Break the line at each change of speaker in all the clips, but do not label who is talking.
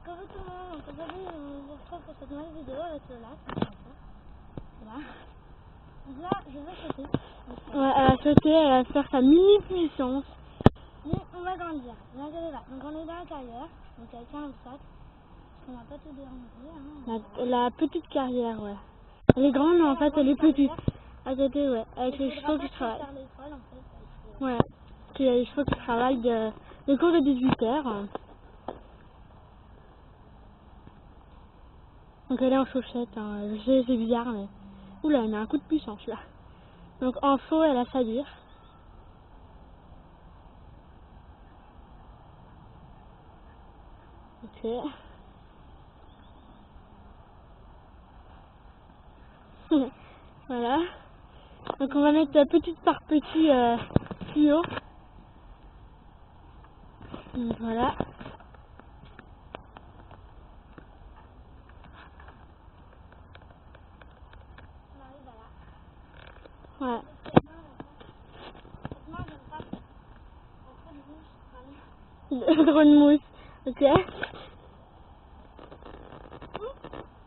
Coucou tout le monde, donc aujourd'hui on se retrouve pour cette nouvelle vidéo avec le lac. Voilà. Donc là je vais sauter.
Ouais, elle a sauté, elle va faire sa mini puissance.
Mais on va grandir, ne vous inquiétez pas. Donc on est dans la carrière, donc avec un obstacle. On va pas tout déranger. Hein,
La petite carrière, ouais. Elle est grande, mais en fait elle est petite. À côté, ouais, avec les chevaux qui travaillent. Ouais, parce qu'il y a les chevaux qui travaillent de cours de 18h. Donc elle est en chaussette, hein. Je sais, c'est bizarre, mais... Oula, elle met un coup de puissance, là. Donc en faux, elle a sa lyre. Ok. Voilà. Donc on va mettre petite par petit tuyau. Donc voilà. Ouais. Trop de mousse. Ok.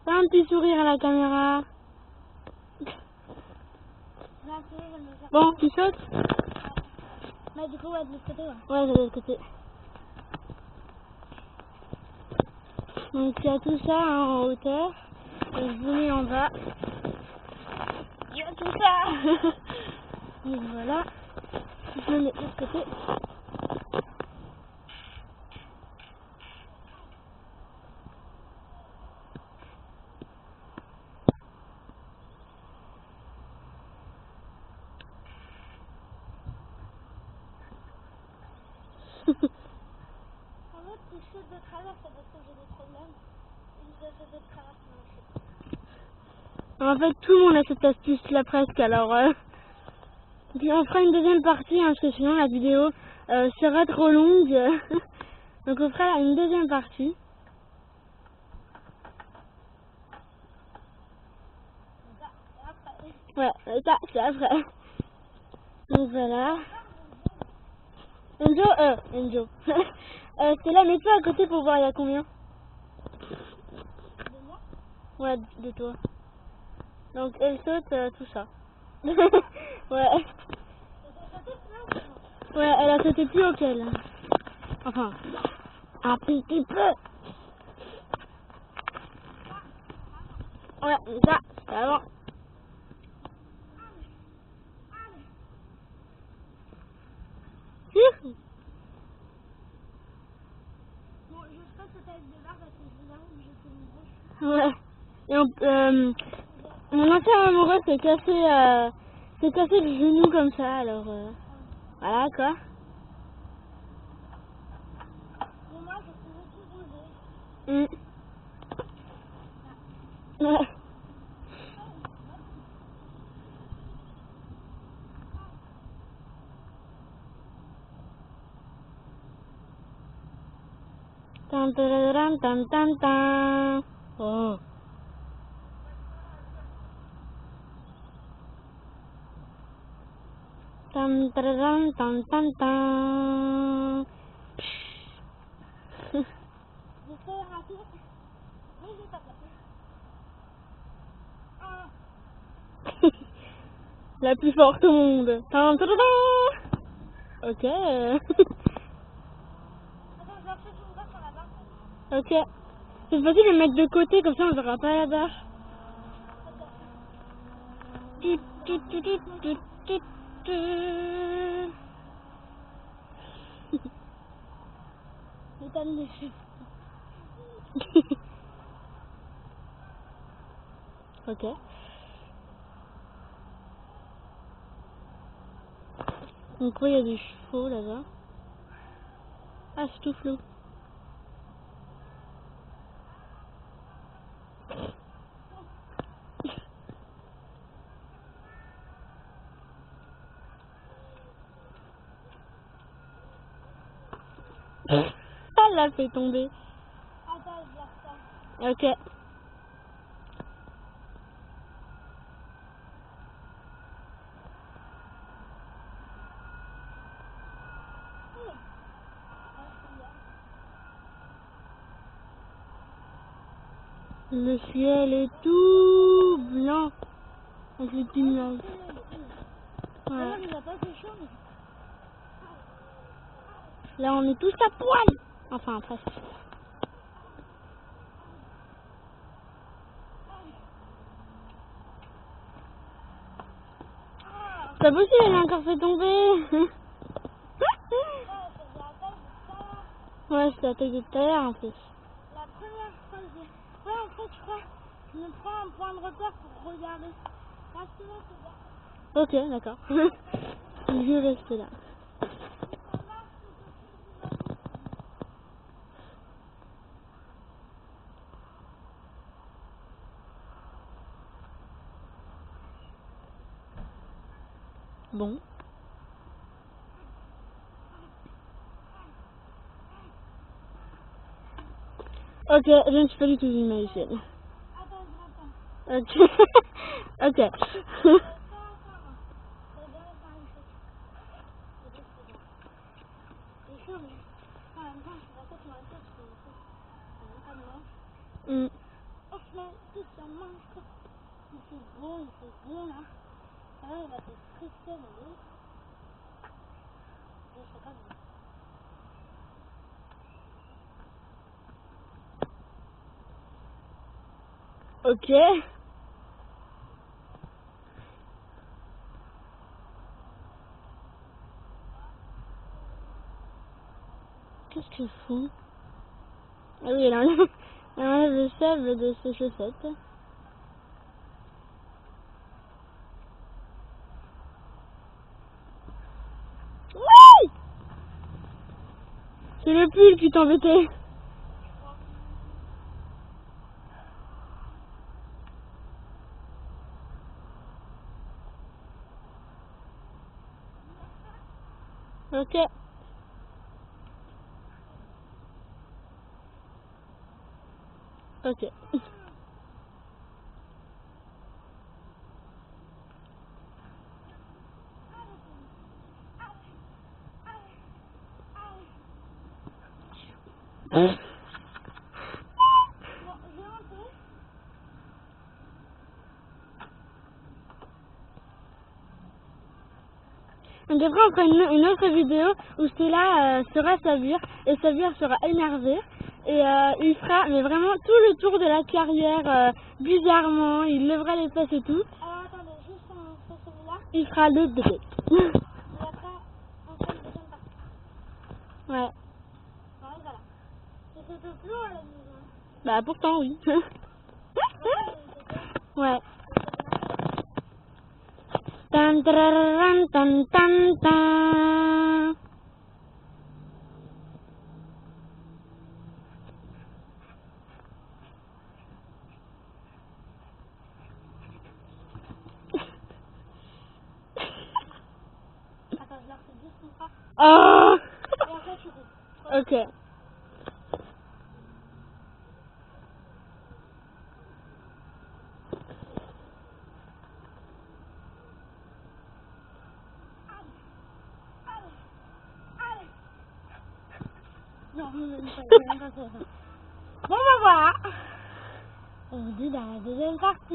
Fais un petit sourire à la caméra. Bon, tu sautes?
Bah du coup ouais, de l'autre côté ouais.
Ouais, de l'autre côté. Donc il y a tout ça hein, en hauteur. Et je vous mets en bas. Il y a tout ça. Donc voilà. Je me mets de l'autre côté.
En fait, si je saute de travers, c'est parce que j'ai des problèmes. Et je saute de travers,
En fait, tout le monde a cette astuce là presque. Alors, puis on fera une deuxième partie hein, parce que sinon la vidéo sera trop longue. Donc on fera une deuxième partie. Ouais, ça c'est après. Donc voilà. Enjo. C'est là, mets-toi à côté pour voir il y a combien.
de moi.
Ouais, de toi. Donc elle saute tout ça. Ouais. Ouais, elle a sauté plus haut qu'elle. Enfin, un petit peu. Ouais, ça, c'est avant.
Bon, je sais pas sauter avec des barres parce que je vous avoue que j'ai fait une grosse.
Ouais. Et mon ancien amoureux s'est cassé le genou comme ça, alors voilà quoi.
Mais moi, je peux tout bouger.
Ouais. Tan tan tan tan tan. Oh. Tan tan tan tan tan.
Je fais rater. Mais j'ai pas peur.
La plus forte au monde. Tan tan tan. Ok.
Attends, je vais faire une barre sur la barre.
Ok. C'est facile de le mettre de côté, comme ça on verra pas la barre. Tut, tut, tut, tut, tut, tut, tut.
Mais t'as mis les cheveux.
Ok. Donc oui, il y a des chevaux là-bas. Ah, c'est tout flou. Elle l'a fait tomber.
Attends, je la refais.
Ok. Le ciel est tout blanc avec les petits nuages.
Là, il n'a pas fait chaud, mais...
Là, on est tous à poil. Enfin, presque. C'est possible, elle a encore fait tomber. Ouais, c'est la taille de tout à l'heure en plus.
La première fois, j'ai... Ouais, en fait, je crois, je me prends un point de repère pour regarder. Là, c'est là.
Ok, d'accord. Je vais rester là. Bon. Ok, je ne suis pas du tout une magicienne. Ok. Ok. Mm. Ok. Qu'est-ce qu'ils font? Ah oui, elle enlève le sable de ses chaussettes. Oui! C'est le pull qui t'embêtait. Ok. Ok. On devrait encore une autre vidéo où Stella sera Sabir et Sabir sera énervé et il fera mais vraiment tout le tour de la carrière bizarrement, il lèvera les fesses et tout.
Alors attendez, juste on fait celui-là.
Il fera le bébé.
Et après, on fait une deuxième partie.
Ouais.
Bon, et voilà. Et c'était plus long à la maison.
Bah pourtant oui. Ouais. Tan tararan, tan tan tan.
Attends, je leur fais juste une fois.
Oh.
Et après, tu coupes.
Ok.
Non, même pas, je vais même pas faire ça.
Bon bah voilà.
On vous dit dans la deuxième partie.